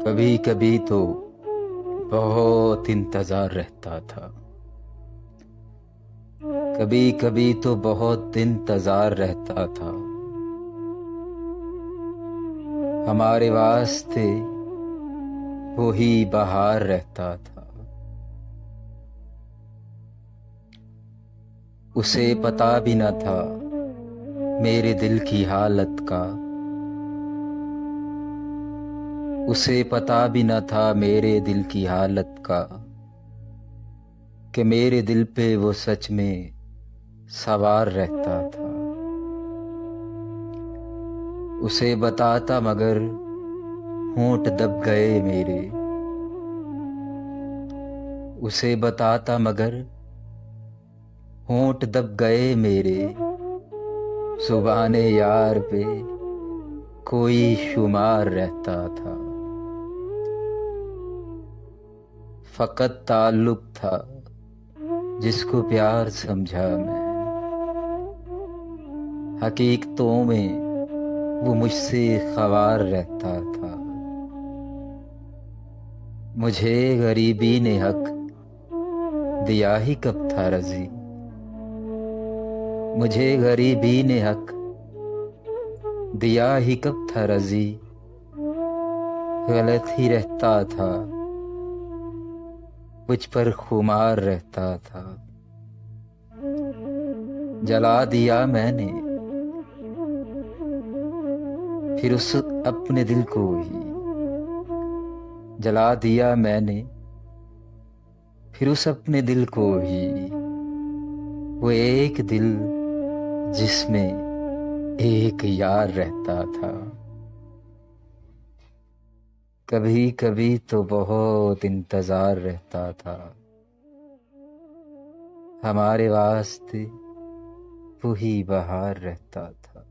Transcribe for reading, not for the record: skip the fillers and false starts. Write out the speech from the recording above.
कभी कभी तो बहुत इंतजार रहता था। कभी कभी तो बहुत इंतजार रहता था। हमारे वास्ते वो ही बहार रहता था। उसे पता भी न था मेरे दिल की हालत का। उसे पता भी न था मेरे दिल की हालत का, कि मेरे दिल पे वो सच में सवार रहता था। उसे बताता मगर होंठ दब गए मेरे। उसे बताता मगर होंठ दब गए मेरे। जुबाने यार पे कोई शुमार रहता था। फकत ताल्लुक था जिसको प्यार समझा मैं। हकीकतों में वो मुझसे ख्वार रहता था। मुझे गरीबी ने हक दिया ही कब था रजी। मुझे गरीबी ने हक दिया ही कब था रजी। गलत ही रहता था, मुझ पर खुमार रहता था। जला दिया मैंने फिर उस अपने दिल को ही। जला दिया मैंने फिर उस अपने दिल को ही। वो एक दिल जिसमें एक यार रहता था। कभी कभी तो बहुत इंतजार रहता था। हमारे वास्ते वो ही बहार रहता था।